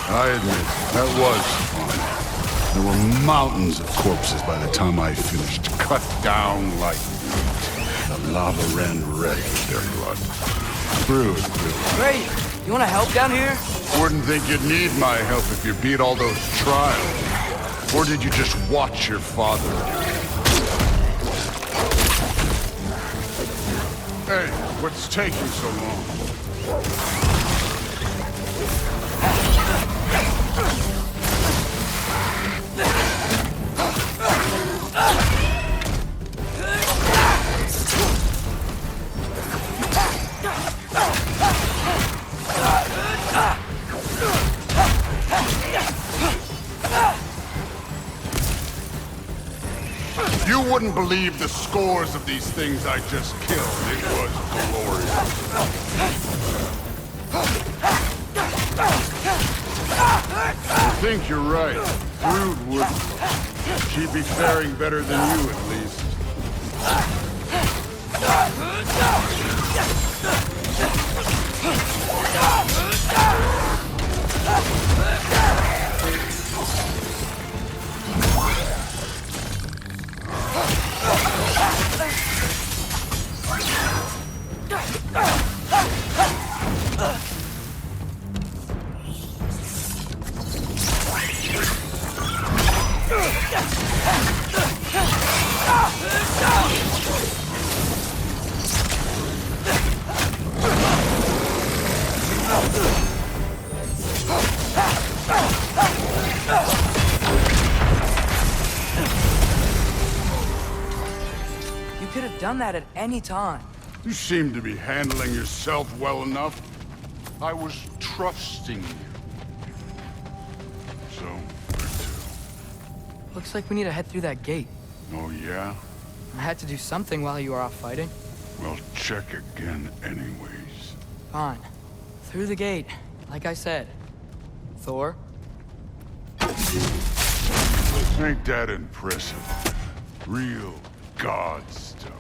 I admit, that was fun. There were mountains of corpses by the time I finished, cut down like meat. The lava ran red with their blood. Bruised. Great! You wanna help down here? Wouldn't think you'd need my help if you beat all those trials. Or did you just watch your father do it? Hey, what's taking so long? You wouldn't believe the scores of these things I just killed. It was glorious. I think you're right. Brood wouldn't. She'd be faring better than you, at least. You could have done that at any time. You seem to be handling yourself well enough. I was trusting you. So, where to? Looks like we need to head through that gate. Oh, yeah? I had to do something while you were off fighting. Well, check again anyways. Fine. Through the gate, like I said. Thor? Ain't that impressive? Real god stuff.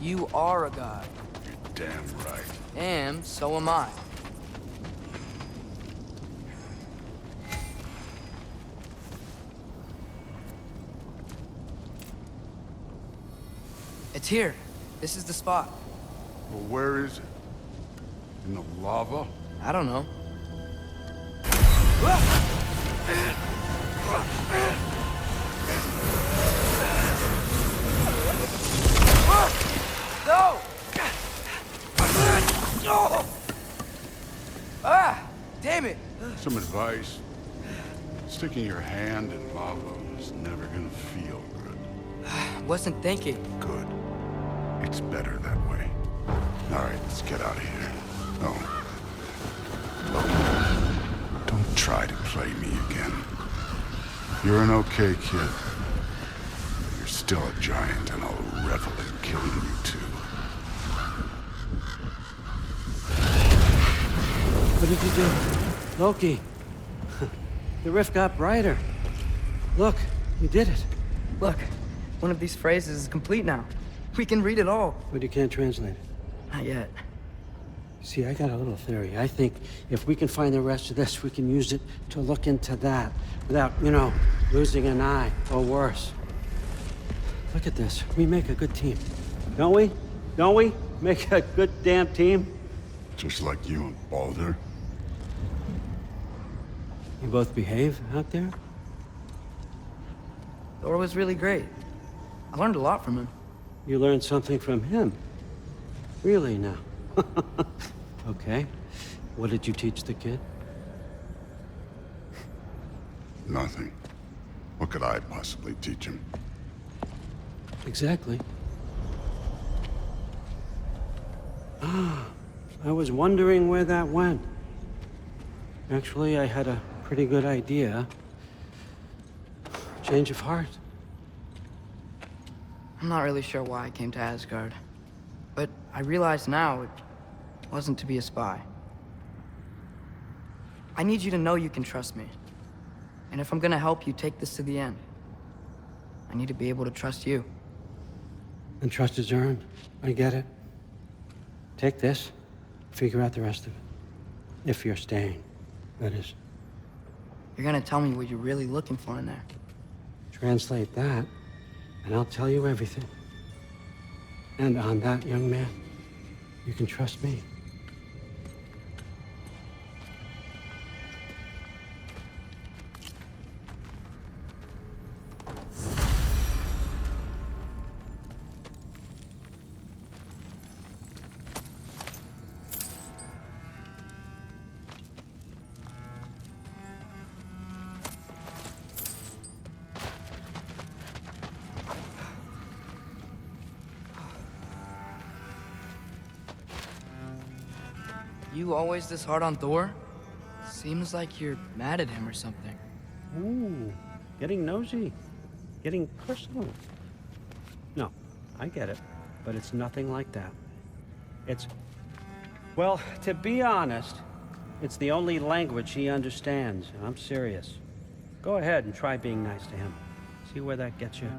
You are a god. You're damn right. And so am I. It's here. This is the spot. Well, where is it? In the lava? I don't know. No! Ah! Damn it! Some advice. Sticking your hand in lava is never gonna feel good. Wasn't thinking. Good. It's better that way. All right, let's get out of here. Oh. Look, don't try to play me again. You're an okay kid. You're still a giant, and I'll revel in killing you too. What did you do? Loki. The rift got brighter. Look, you did it. Look, one of these phrases is complete now. We can read it all. But you can't translate it. Not yet. See, I got a little theory. I think if we can find the rest of this, we can use it to look into that without, you know, losing an eye or worse. Look at this. We make a good team. Don't we? Don't we? Make a good damn team? Just like you and Baldur. You both behave out there? Thor was really great. I learned a lot from him. You learned something from him? Really now? Okay. What did you teach the kid? Nothing. What could I possibly teach him? Exactly. Ah, I was wondering where that went. Actually, I had a pretty good idea. Change of heart. I'm not really sure why I came to Asgard. But I realize now it wasn't to be a spy. I need you to know you can trust me. And if I'm gonna help you take this to the end, I need to be able to trust you. And trust is earned. I get it. Take this, figure out the rest of it. If you're staying, that is. You're gonna tell me what you're really looking for in there. Translate that, and I'll tell you everything. And on that, young man, you can trust me. You always this hard on Thor? Seems like you're mad at him or something. Ooh, getting nosy, getting personal. No, I get it, but it's nothing like that. It's, well, to be honest, it's the only language he understands, and I'm serious. Go ahead and try being nice to him. See where that gets you.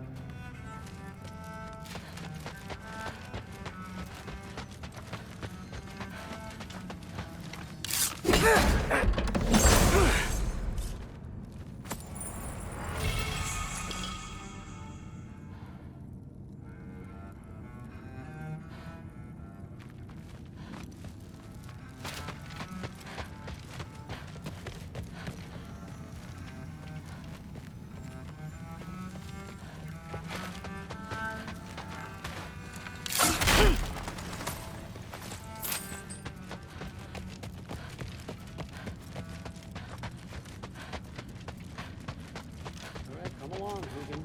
All right, come along, Hogan.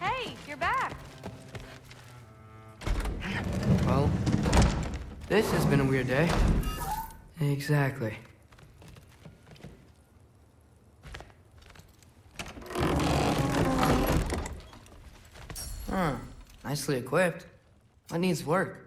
Hey, you're back. Well, this has been a weird day. Exactly. Huh. Nicely equipped. What needs work?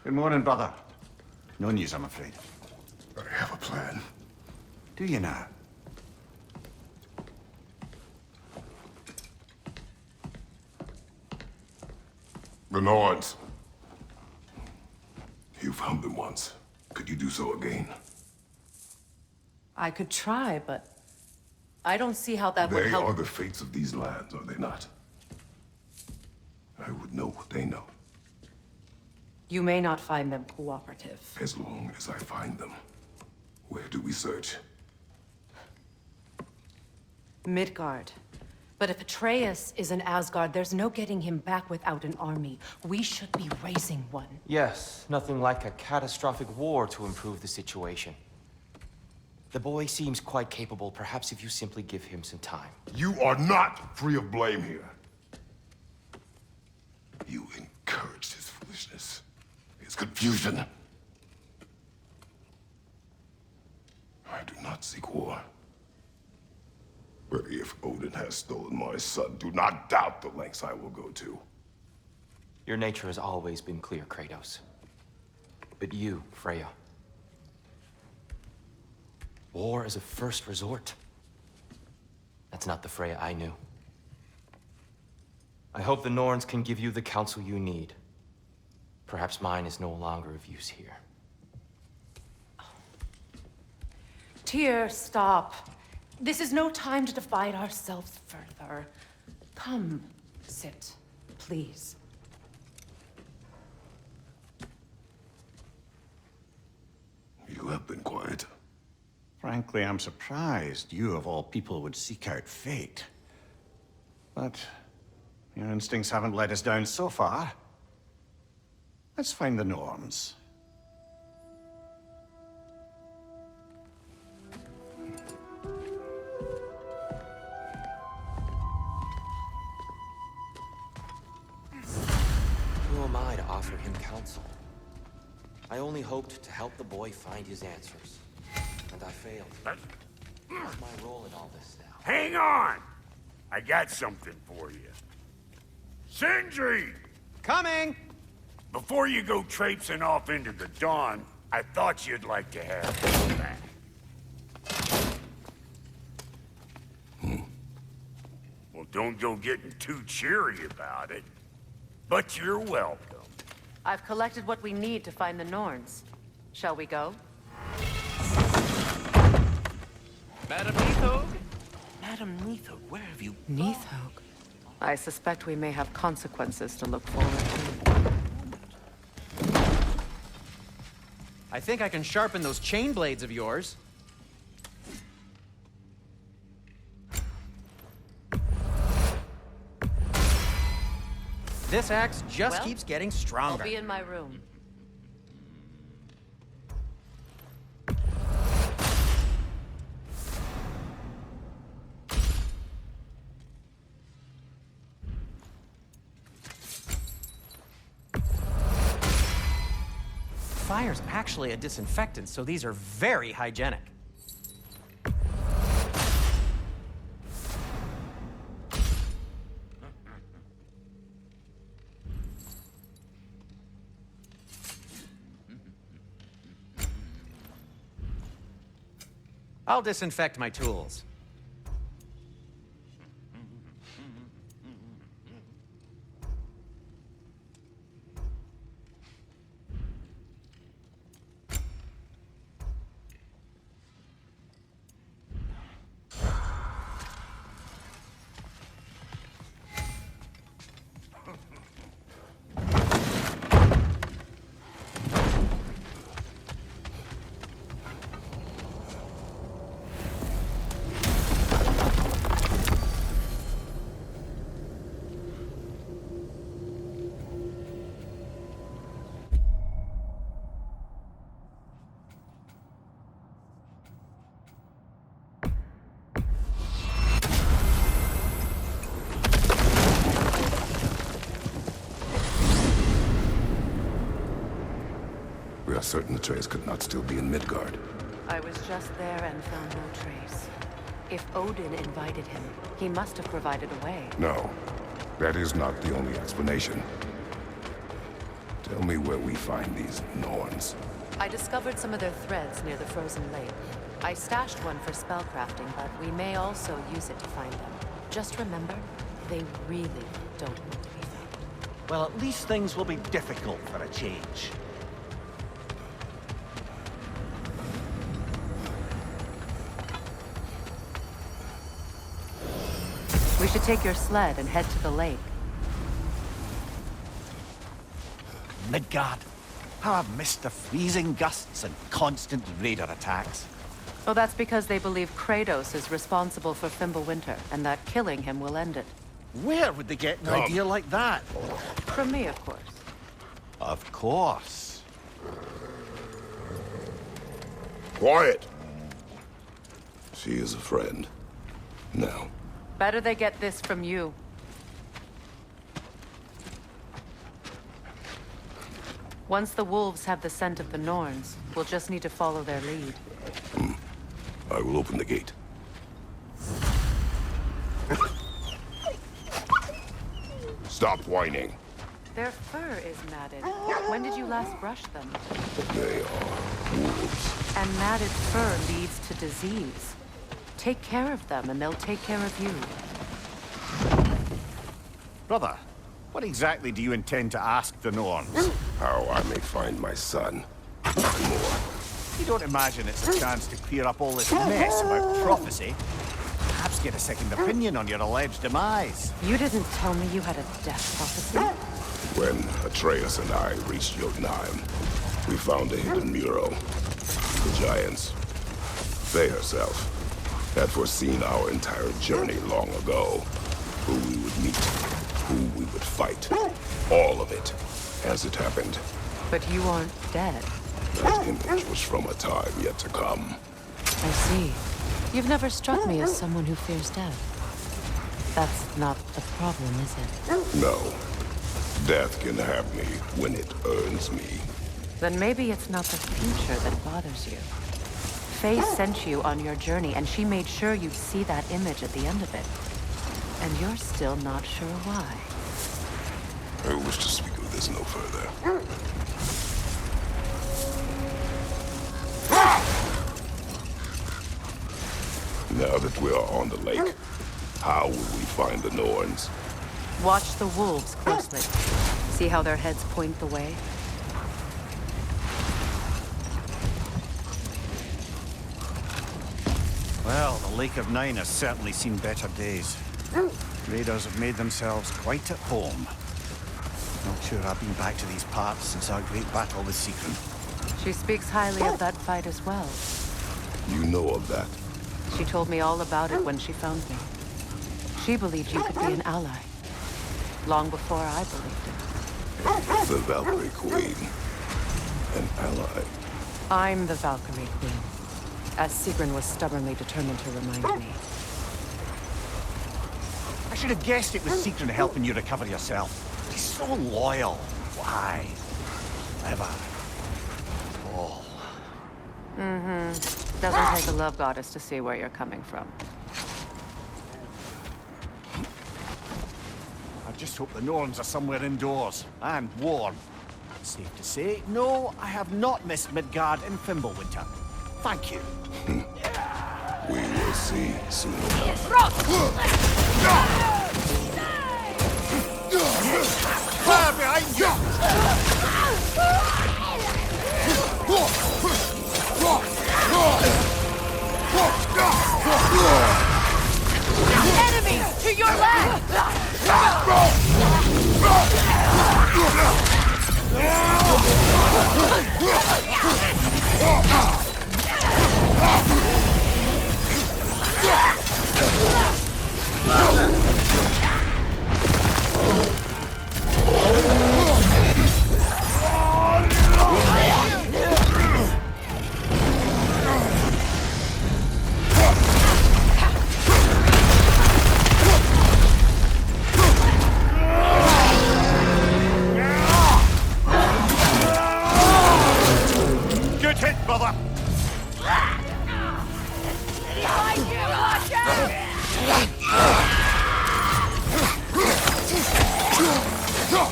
Good morning, brother. No news, I'm afraid. I have a plan. Do you now? The Nords. You found them once. Could you do so again? I could try, but I don't see how that would They help. are the fates of these lands, are they not? I would know what they know, You may not find them cooperative. as long as I find them. Where do we search? Midgard. But if Atreus is in Asgard, there's no getting him back without an army. We should be raising one. Yes, nothing like a catastrophic war to improve the situation. The boy seems quite capable. Perhaps if you simply give him some time. You are not free of blame here. You encouraged his foolishness, his confusion. I do not seek war. But if Odin has stolen my son, do not doubt the lengths I will go to. Your nature has always been clear, Kratos. But you, Freya. War is a first resort. That's not the Freya I knew. I hope the Norns can give you the counsel you need. Perhaps mine is no longer of use here. Tyr, stop. This is no time to divide ourselves further. Come, sit, please. You have been quiet. Frankly, I'm surprised you, of all people, would seek out fate. But your instincts haven't let us down so far. Let's find the Norns. Who am I to offer him counsel? I only hoped to help the boy find his answers. And I failed. What's my role in all this now? Hang on! I got something for you. Sindri! Coming! Before you go traipsing off into the dawn, I thought you'd like to have this back. Well, don't go getting too cheery about it. But you're welcome. I've collected what we need to find the Norns. Shall we go? Madam Neathog? Madam Neathog, where have you... Neathog. I suspect we may have consequences to look forward to. I think I can sharpen those chain blades of yours. This axe just Well, keeps getting I'll stronger. be in my room. Fire's actually a disinfectant, so these are very hygienic. I'll disinfect my tools. We are certain Atreus could not still be in Midgard. I was just there and found no trace. If Odin invited him, he must have provided a way. No, that is not the only explanation. Tell me where we find these Norns. I discovered some of their threads near the frozen lake. I stashed one for spellcrafting, but we may also use it to find them. Just remember, they really don't want to be found. Well, at least things will be difficult for a change. We should take your sled and head to the lake. Midgard. How I've missed the freezing gusts and constant raider attacks. Oh, that's because they believe Kratos is responsible for Fimbulwinter, and that killing him will end it. Where would they get an idea like that? From me, of course. Of course. Quiet! She is a friend. Now. Better they get this from you. Once the wolves have the scent of the Norns, we'll just need to follow their lead. I will open the gate. Stop whining. Their fur is matted. When did you last brush them? They are wolves. And matted fur leads to disease. Take care of them, and they'll take care of you. Brother, what exactly do you intend to ask the Norns? How I may find my son. Nothing more. You don't imagine it's a chance to clear up all this mess about prophecy? Perhaps get a second opinion on your alleged demise. You didn't tell me you had a death prophecy? When Atreus and I reached Jotunheim, we found a hidden mural. The giants, they herself, had foreseen our entire journey long ago. Who we would meet, who we would fight. All of it, as it happened. But you aren't dead. That image was from a time yet to come. I see. You've never struck me as someone who fears death. That's not the problem, is it? No. Death can have me when it earns me. Then maybe it's not the future that bothers you. Faye sent you on your journey, and she made sure you'd see that image at the end of it. And you're still not sure why. I wish to speak of this no further. Now that we are on the lake, how will we find the Norns? Watch the wolves closely. See how their heads point the way? Well, the Lake of Nine has certainly seen better days. Raiders have made themselves quite at home. Not sure I've been back to these parts since our great battle with Sigrun. She speaks highly of that fight as well. You know of that? She told me all about it when she found me. She believed you could be an ally. Long before I believed it. The Valkyrie Queen. An ally. I'm the Valkyrie Queen, as Sigrun was stubbornly determined to remind me. I should have guessed it was Sigrun helping you recover yourself. He's so loyal. Why? Ever. All. Doesn't take a love goddess to see where you're coming from. I just hope the Norns are somewhere indoors and warm. Safe to say, no, I have not missed Midgard in Fimbulwinter. Thank you. We will see soon enough. Fire behind you! Enemy to your left! Good hit, brother!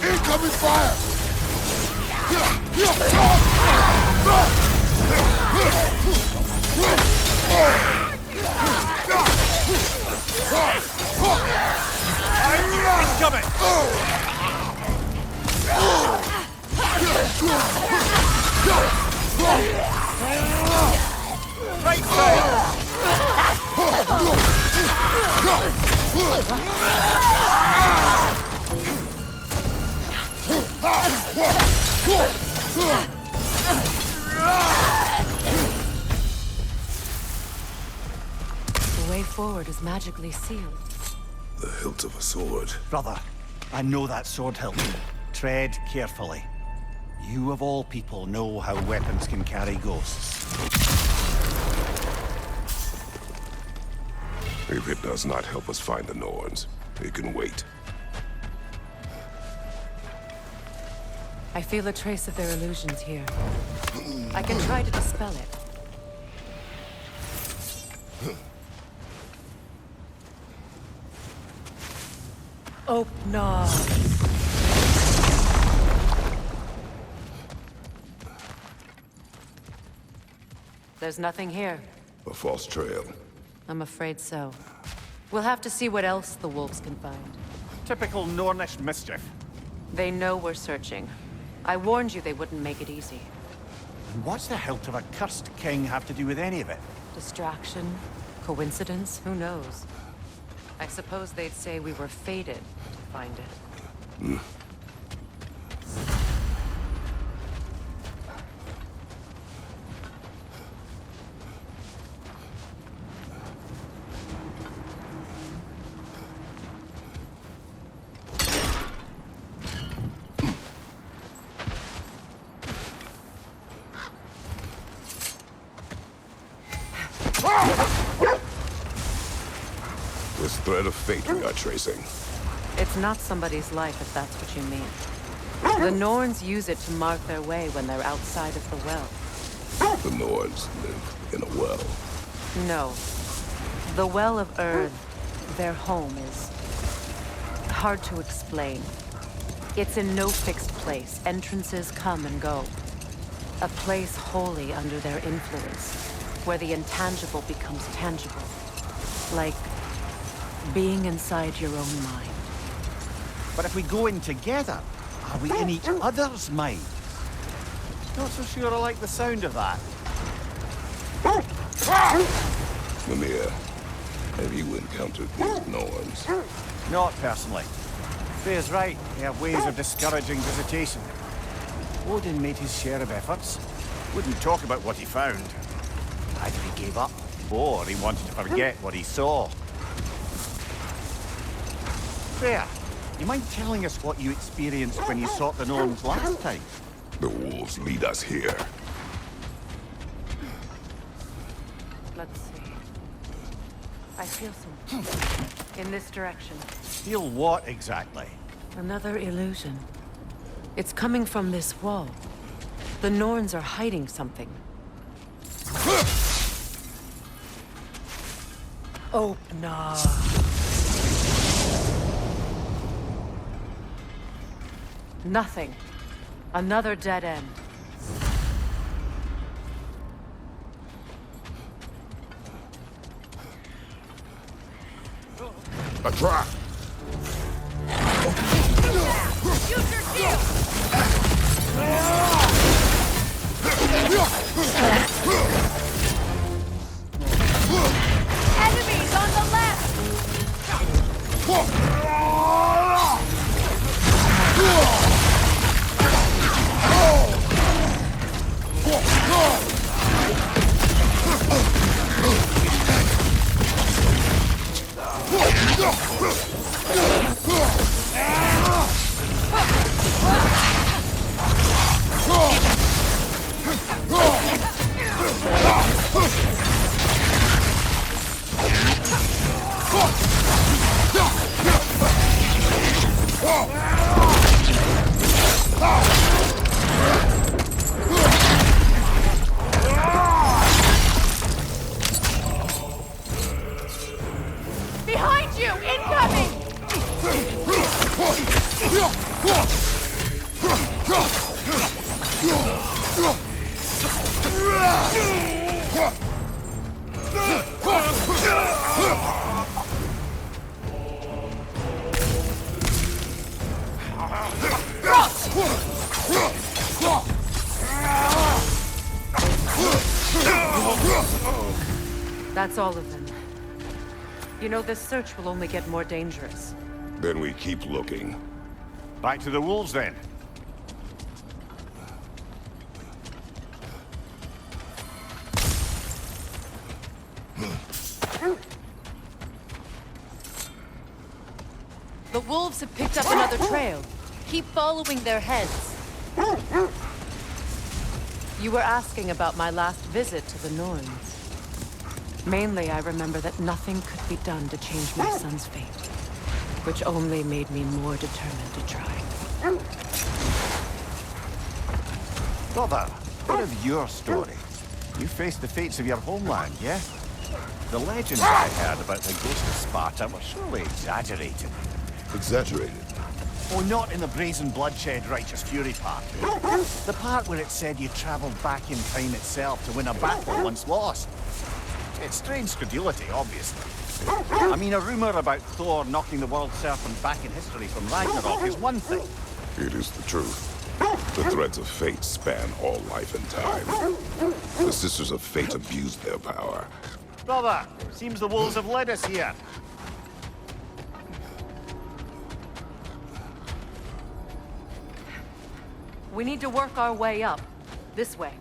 Incoming fire! Incoming! Right side! The way forward is magically sealed. The hilt of a sword. Brother, I know that sword hilt. Tread carefully. You of all people know how weapons can carry ghosts. If it does not help us find the Norns, it can wait. I feel a trace of their illusions here. I can try to dispel it. Oh, no. There's nothing here. A false trail. I'm afraid so. We'll have to see what else the wolves can find. Typical Nornish mischief. They know we're searching. I warned you they wouldn't make it easy. And what's the hilt of a cursed king have to do with any of it? Distraction? Coincidence? Who knows? I suppose they'd say we were fated to find it. This thread of fate we are tracing. It's not somebody's life, if that's what you mean. The Norns use it to mark their way when they're outside of the well. The Norns live in a well. No. The Well of Earth, their home, is hard to explain. It's in no fixed place. Entrances come and go. A place wholly under their influence, where the intangible becomes tangible. Like being inside your own mind. But if we go in together, are we in each other's mind? Not so sure I like the sound of that. Mimir, have you encountered these Norns? Not personally. Freya's right, they have ways of discouraging visitation. Odin made his share of efforts. Wouldn't talk about what he found. Either he gave up, or he wanted to forget what he saw. Freya, you mind telling us what you experienced when you sought the Norns last time? The wolves lead us here. Let's see. I feel something. In this direction. Feel what exactly? Another illusion. It's coming from this wall. The Norns are hiding something. Oh, no. Nothing. Another dead end. A trap! Use your shield! Enemies on the left! Behind you! Incoming! That's all of them. You know, this search will only get more dangerous. Then we keep looking. Back to the wolves, then. The wolves have picked up another trail. Keep following their heads. You were asking about my last visit to the Norns. Mainly, I remember that nothing could be done to change my son's fate, which only made me more determined to try. Brother, what of your story? You faced the fates of your homeland, yeah? The legends I heard about the ghost of Sparta were surely exaggerated. Exaggerated? Oh, not in the brazen bloodshed righteous fury part. The part where it said you travelled back in time itself to win a battle once lost. It's strange credulity, obviously. I mean, a rumour about Thor knocking the world serpent back in history from Ragnarok is one thing. It is the truth. The threads of fate span all life and time. The Sisters of Fate abused their power. Brother, seems the wolves have led us here. We need to work our way up. This way.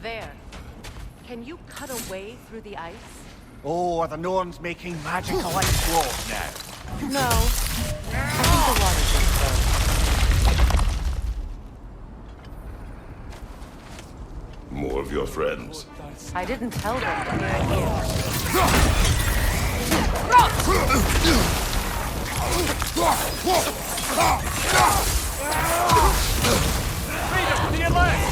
There. Can you cut a way through the ice? Oh, are the Norns making magical ice walls now? No. I think the water's just frozen. More of your friends. I didn't tell them that they're here. Freedom to your left!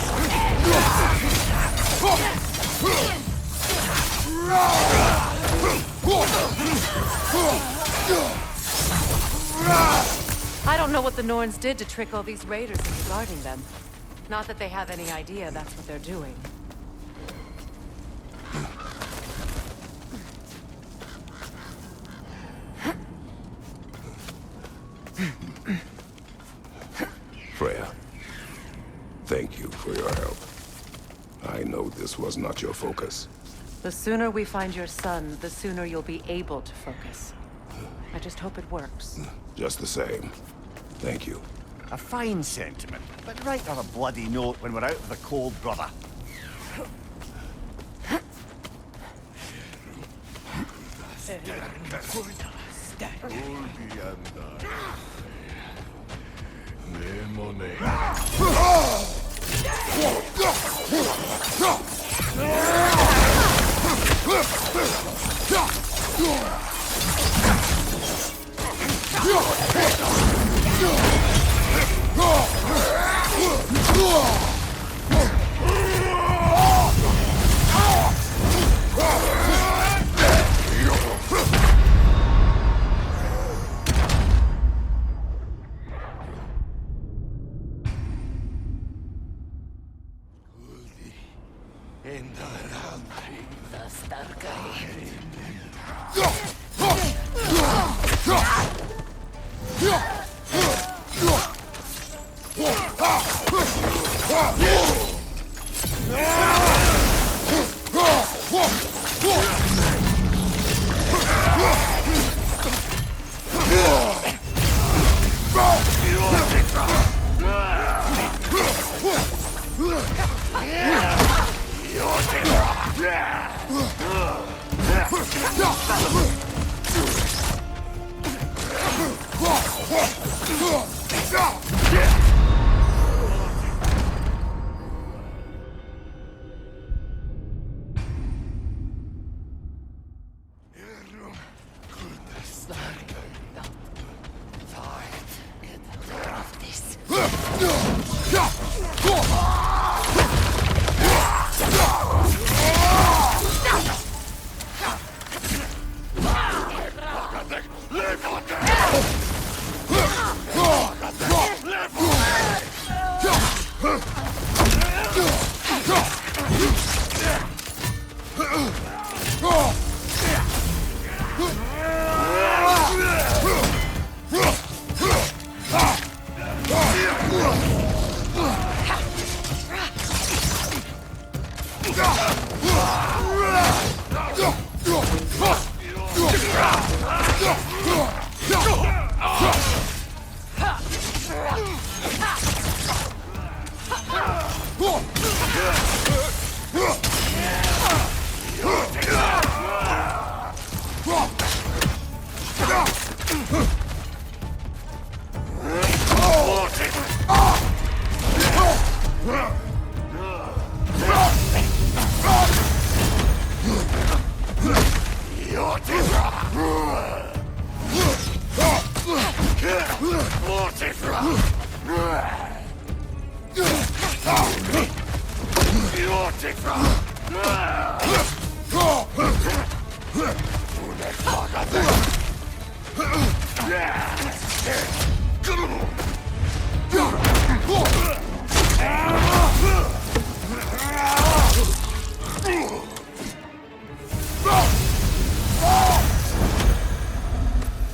I don't know what the Norns did to trick all these raiders into guarding them. Not that they have any idea that's what they're doing. Freya, thank you for your help. I know this was not your focus. The sooner we find your son, the sooner you'll be able to focus. I just hope it works. Just the same. Thank you. A fine sentiment, but write on a bloody note when we're out of the cold, brother.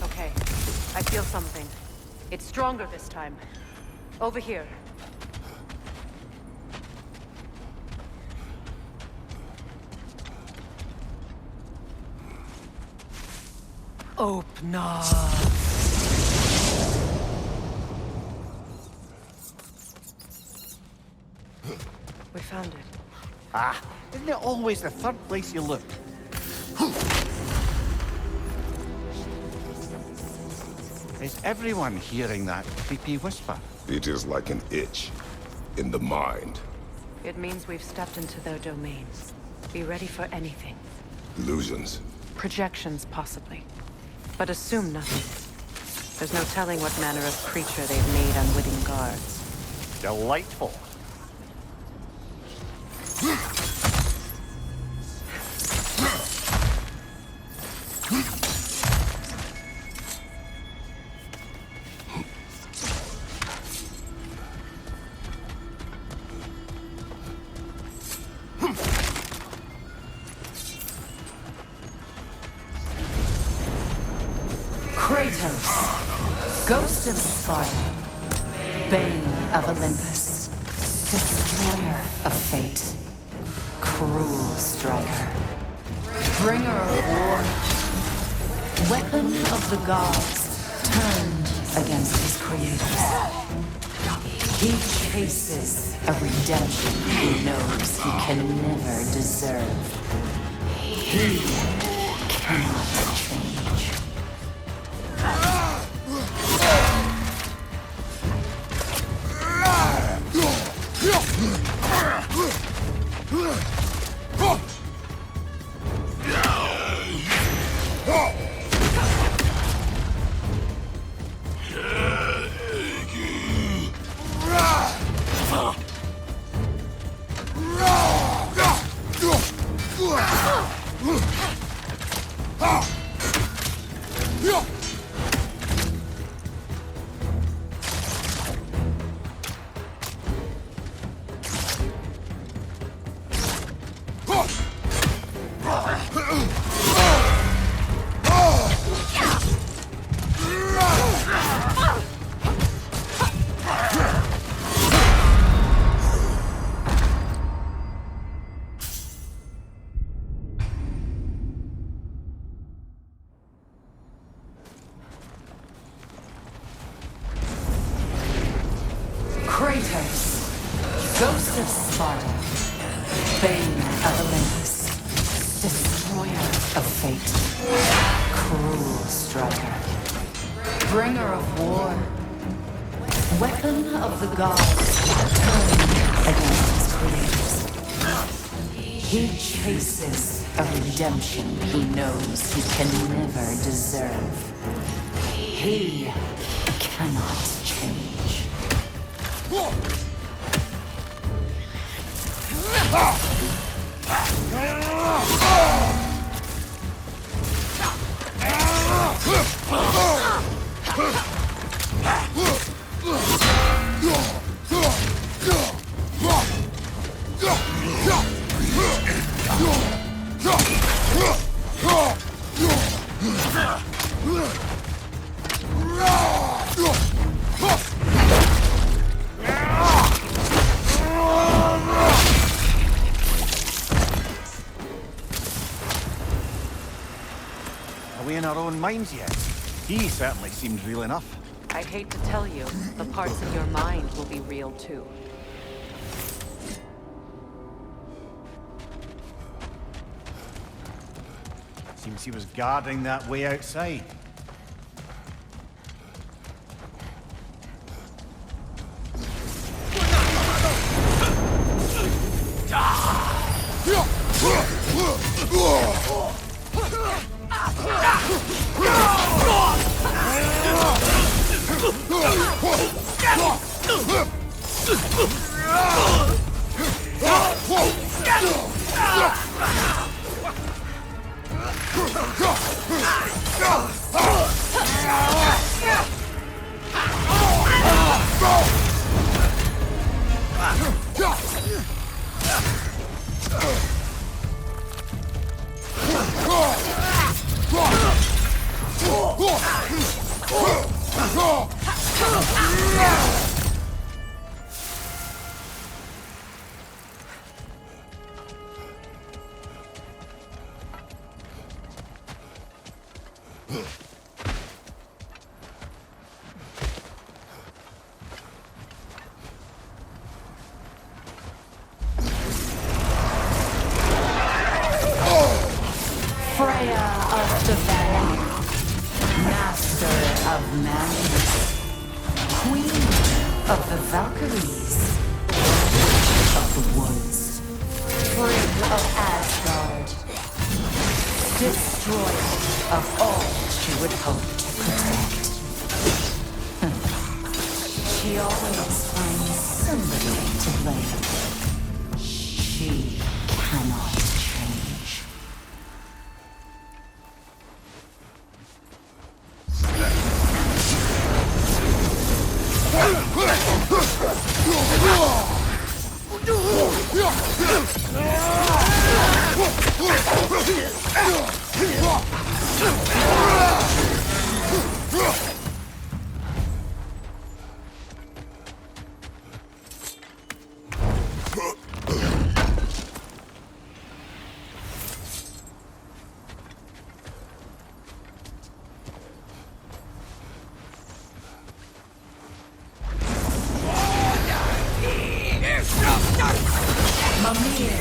Okay, I feel something. It's stronger this time. Over here. Open up. We found it. Ah, isn't it always the third place you look? Is everyone hearing that creepy whisper? It is like an itch in the mind. It means we've stepped into their domain. Be ready for anything. Illusions. Projections, possibly. But assume nothing. There's no telling what manner of creature they've made unwitting guards. Delightful. Kratos, Ghost of Sparta, Bane of Olympus, Destroyer of Fate, Cruel Striker, Bringer of War, Weapon of the Gods, turned against his creators. He chases a redemption he knows he can never deserve. He cannot change. Kratos, Ghost of Sparta, Bane of Olympus, Destroyer of Fate, Cruel Striker, Bringer of War, Weapon of the Gods, turned against his creators. He chases a redemption he knows he can never deserve. He cannot change. Are we in our own minds yet? He certainly seems real enough. I'd hate to tell you, the parts of your mind will be real too. Seems he was guarding that way outside. Freya of the Valley, Master of Madness, Queen of the Valkyries, Witch of the Woods, Frigg of Asgard, Destroyer of all she would hope to protect. She always finds somebody to blame. She cannot change. Mimir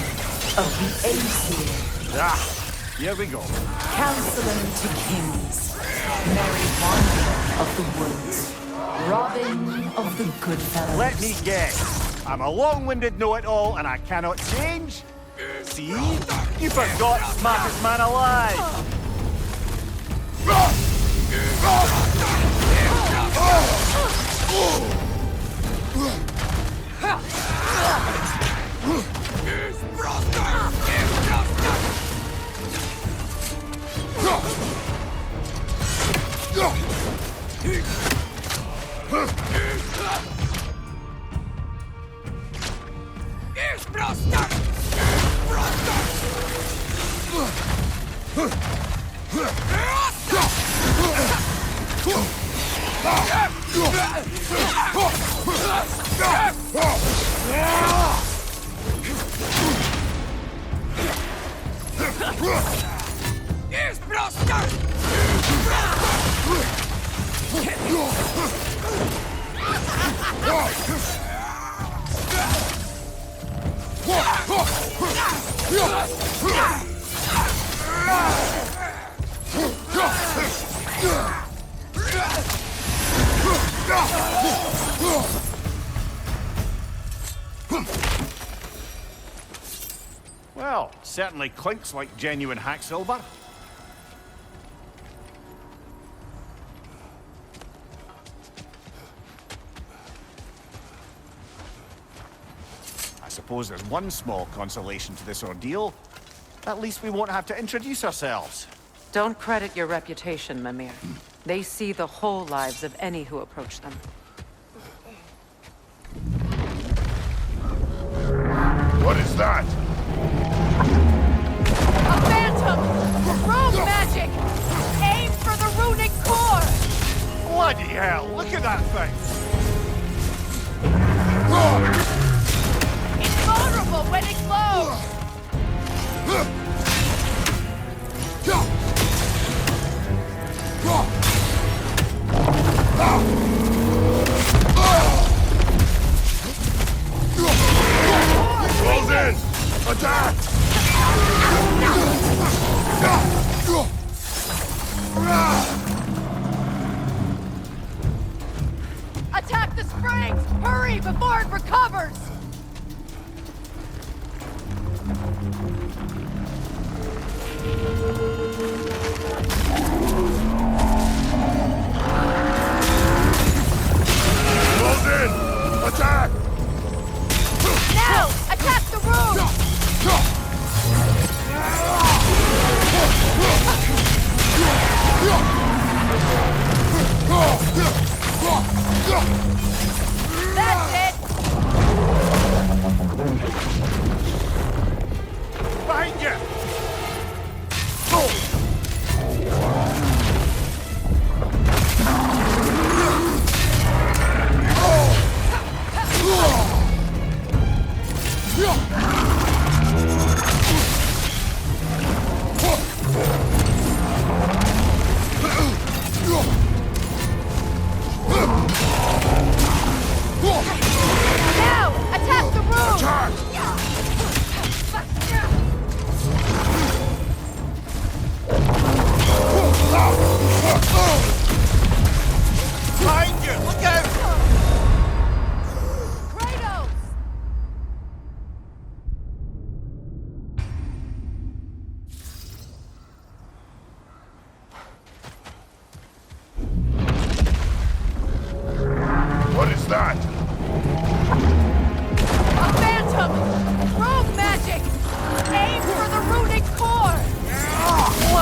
of the Aesir, Ah, here we go. Counselor to Kings, Merry Wanderer of the Woods, Robin of the Goodfellows. Let me guess. I'm a long-winded know-it-all and I cannot change? See? You forgot smartest man alive! Well, certainly clinks like genuine hack silver. I suppose there's one small consolation to this ordeal. At least we won't have to introduce ourselves. Don't credit your reputation, Mimir. They see the whole lives of any who approach them. What is that? A phantom! Rogue magic! Aim for the runic core! Bloody hell, look at that thing! It's vulnerable when it glows! Close in! Attack! Attack the springs! Hurry before it recovers!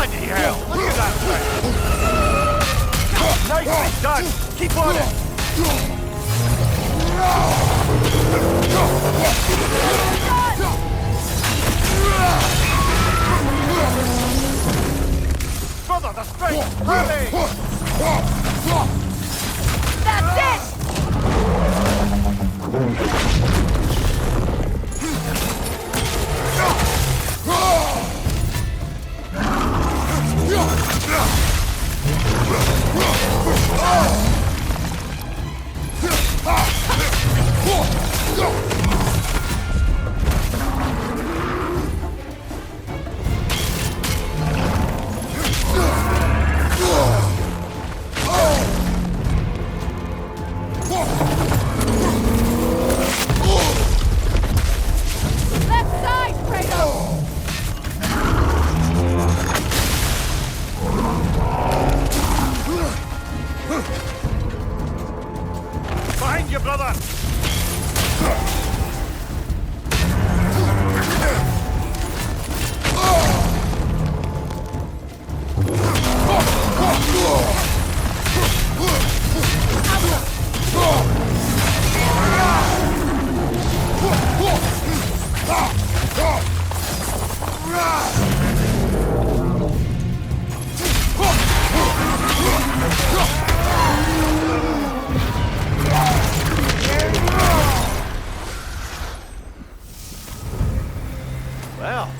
Bloody hell! Look at that thing! Nicely done! Keep on it! Brother, the strength! Hurry! That's it! Left side, Kratos! Behind you, brother! Well,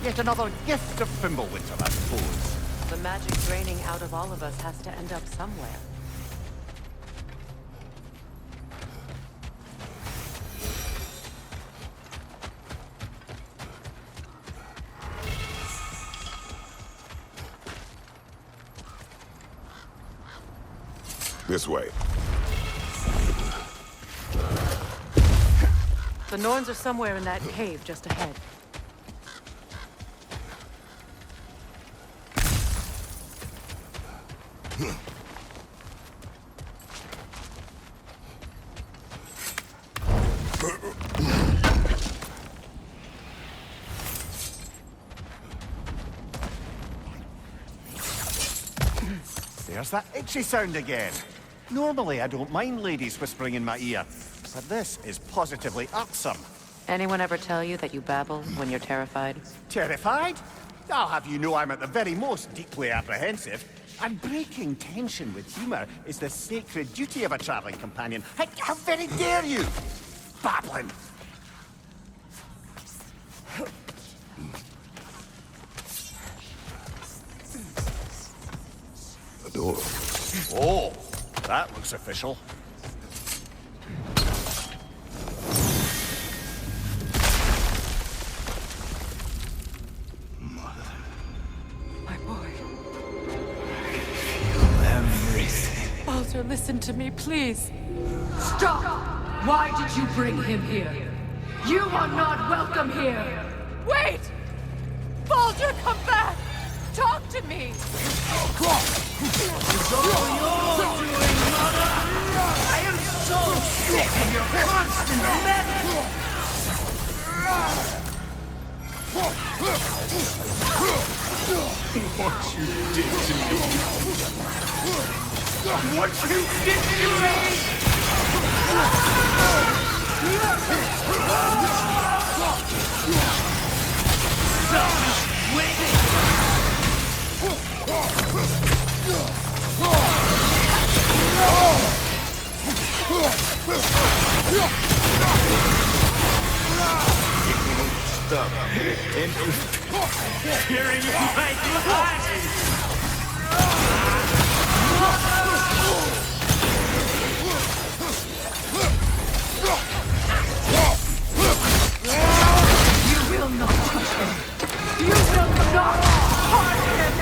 yet another gift of Fimbulwinter, I suppose. The magic draining out of all of us has to end up somewhere. This way. The Norns are somewhere in that cave just ahead. There's that itchy sound again. Normally, I don't mind ladies whispering in my ear, but this is positively irksome. Anyone ever tell you that you babble when you're terrified? Terrified? I'll have you know I'm at the very most deeply apprehensive. And breaking tension with humor is the sacred duty of a traveling companion. How very dare you! Babbling! The door. Oh, that looks official. My boy. Everything. Baldur, listen to me, please. Stop! Why did you bring him here? You are not welcome here! Wait! Baldur, come back! Talk to me! It's all your doing, Mother! I am so sick of your constant meddling! What you did to me. What you did to me! Selfish, wicked! Stop. Hearing you like You will not touch him! You will not harm him!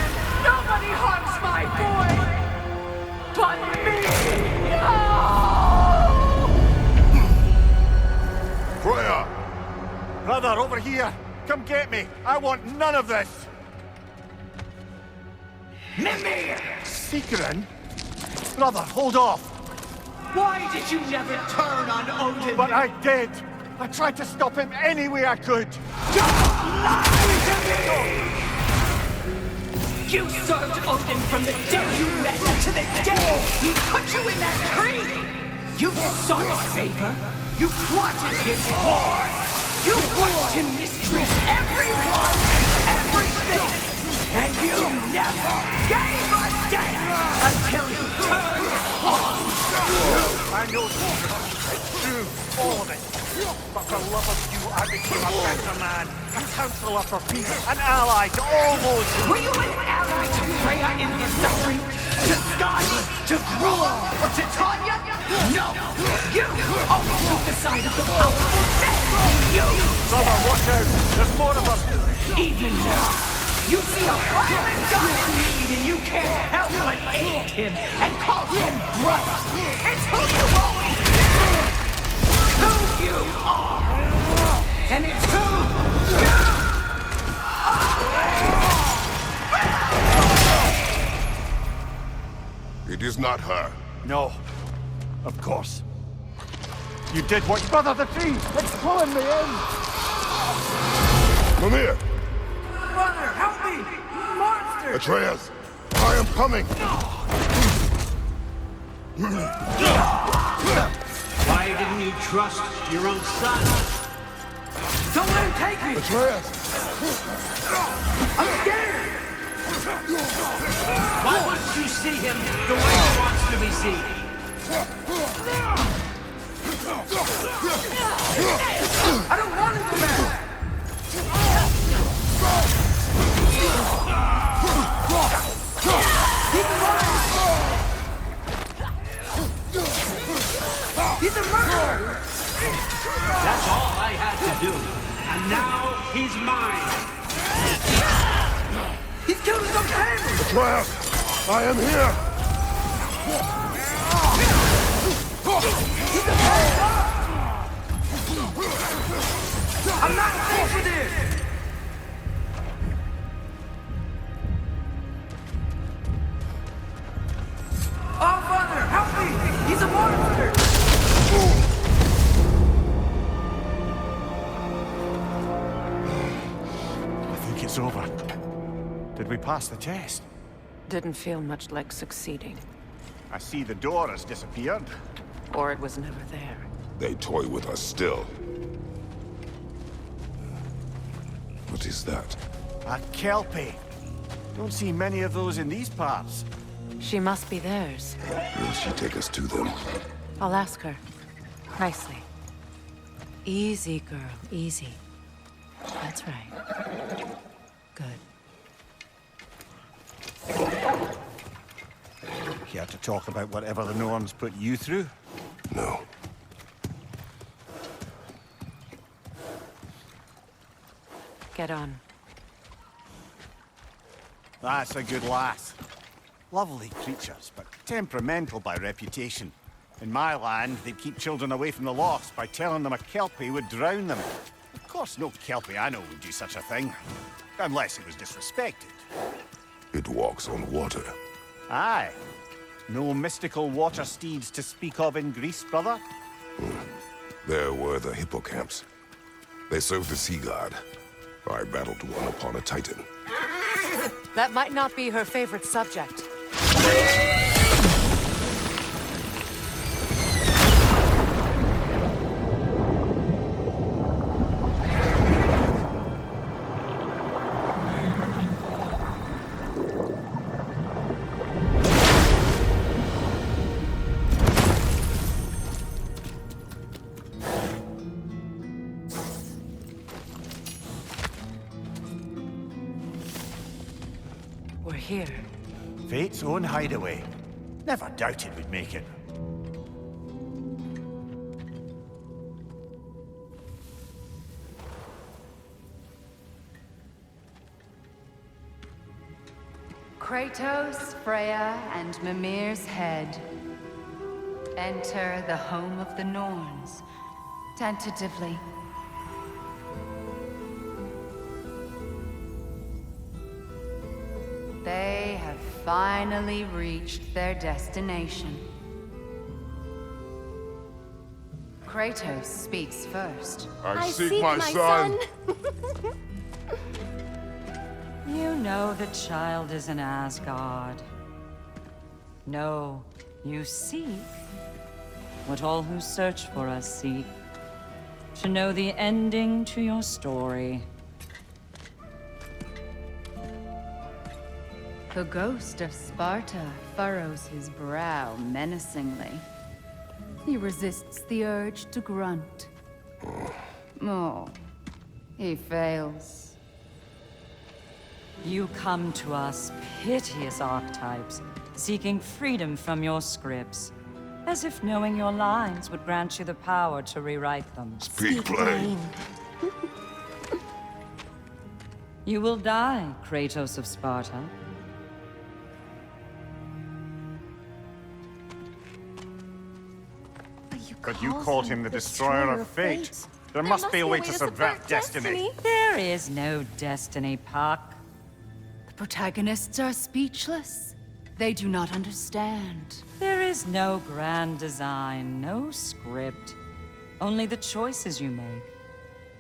Nobody harms my boy! But me! No! Freya! Brother, over here! Come get me! I want none of this! Mimir! Seekerin? Brother, hold off! Why did you never turn on Odin? But I did! I tried to stop him any way I could! Don't lie to me! You served Odin from the day you met him to the day he put you in that tree! You sought his favor, you plotted his war, you watched him mistreat everyone and everything, and you never gave a damn until he turned on you! I know it's true, all of it. But for love of you, I became a better man, a counselor for peace, an ally to all those who... Were you an ally to Freya in his suffering? To Skadi? To Grua? Or to Tanya? No! You always took the side of the powerful dead! You! Brother, watch out! There's more of us! Even now, you see a violent god in need and you can't help but aid him and call him brother! It's who you always been! Who you are! And it's who you are! It is not her. No. Of course. You did what... Brother, the tree! It's pulling me in! Mimir! Brother, help me! Monster! Atreus! I am coming! Why didn't you trust your own son? Don't let him take me! Atreus! I'm scared! Why wouldn't you see him the way he wants to be seen? I don't want him to matter! He's a murderer! That's all I had to do. And now he's mine. He's killed his own family! Atreus! I am here! He's a murderer! I'm not safe for this! Oh, Father, help me! He's a monster! I think it's over. Did we pass the test? Didn't feel much like succeeding. I see the door has disappeared. Or it was never there. They toy with us still. What is that? A Kelpie. Don't see many of those in these parts. She must be theirs. Will she take us to them? I'll ask her. Nicely. Easy, girl. Easy. That's right. Good. Care to talk about whatever the Norns put you through? No. Get on. That's a good lass. Lovely creatures, but temperamental by reputation. In my land, they'd keep children away from the lost by telling them a Kelpie would drown them. Of course, no Kelpie I know would do such a thing. Unless it was disrespected. It walks on water. Aye. No mystical water steeds to speak of in Greece, brother? There were the hippocamps. They served the sea god. I battled one upon a titan. That might not be her favorite subject. We're here. Fate's own hideaway. Never doubted we'd make it. Kratos, Freya, and Mimir's head. Enter the home of the Norns. Tentatively. They have finally reached their destination. Kratos speaks first. I seek my son. You know the child is in Asgard. No, you seek what all who search for us seek. To know the ending to your story. The ghost of Sparta furrows his brow menacingly. He resists the urge to grunt. Oh, he fails. You come to us, piteous archetypes, seeking freedom from your scripts. As if knowing your lines would grant you the power to rewrite them. Speak plain. You will die, Kratos of Sparta. But you called him the Destroyer of Fate. There must be a way to subvert destiny. There is no destiny, Puck. The protagonists are speechless. They do not understand. There is no grand design, no script. Only the choices you make.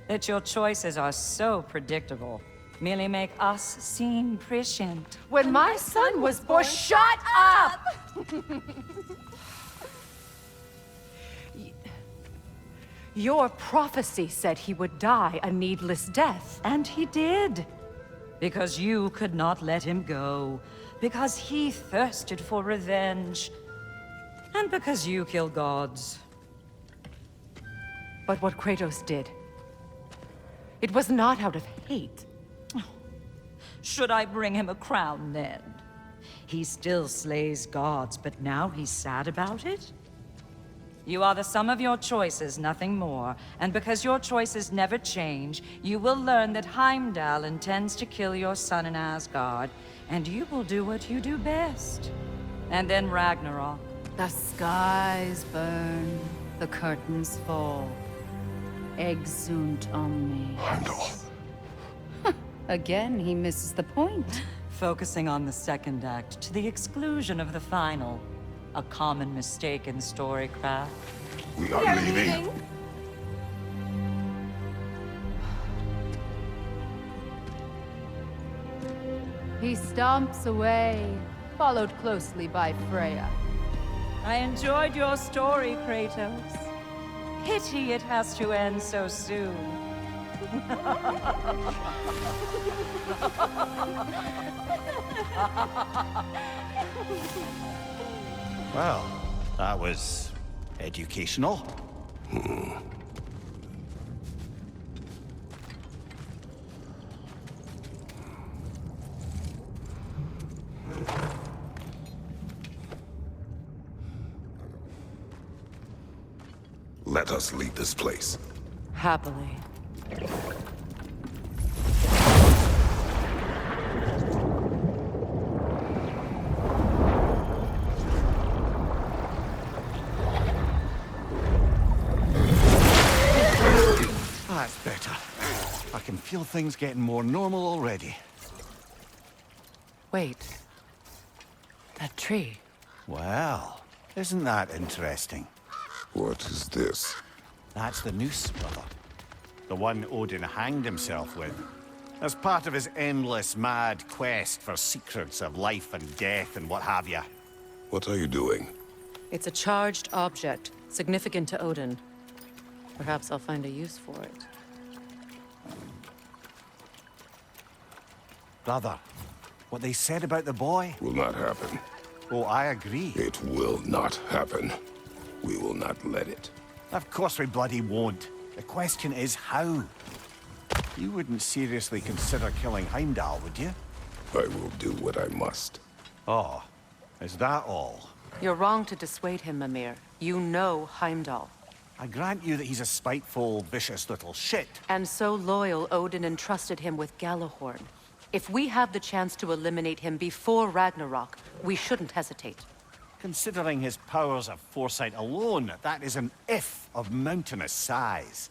That your choices are so predictable merely make us seem prescient. When my son was born, shut up! Your prophecy said he would die a needless death. And he did. Because you could not let him go. Because he thirsted for revenge. And because you kill gods. But what Kratos did, it was not out of hate. Should I bring him a crown then? He still slays gods, but now he's sad about it? You are the sum of your choices, nothing more. And because your choices never change, you will learn that Heimdall intends to kill your son in Asgard, and you will do what you do best. And then Ragnarok. The skies burn, the curtains fall. Exunt omnes. Heimdall. Again, he misses the point. Focusing on the second act to the exclusion of the final. A common mistake in storycraft. We are leaving. He stomps away, followed closely by Freya. I enjoyed your story, Kratos. Pity it has to end so soon. Well, that was educational. Let us leave this place. Happily. That's better. I can feel things getting more normal already. Wait. That tree. Well, isn't that interesting? What is this? That's the noose, brother. The one Odin hanged himself with. As part of his endless, mad quest for secrets of life and death and what have you. What are you doing? It's a charged object, significant to Odin. Perhaps I'll find a use for it. Brother, what they said about the boy? Will not happen. Oh, I agree. It will not happen. We will not let it. Of course we bloody won't. The question is how? You wouldn't seriously consider killing Heimdall, would you? I will do what I must. Oh, is that all? You're wrong to dissuade him, Mimir. You know Heimdall. I grant you that he's a spiteful, vicious little shit. And so loyal, Odin entrusted him with Gjallarhorn. If we have the chance to eliminate him before Ragnarok, we shouldn't hesitate. Considering his powers of foresight alone, that is an if of mountainous size.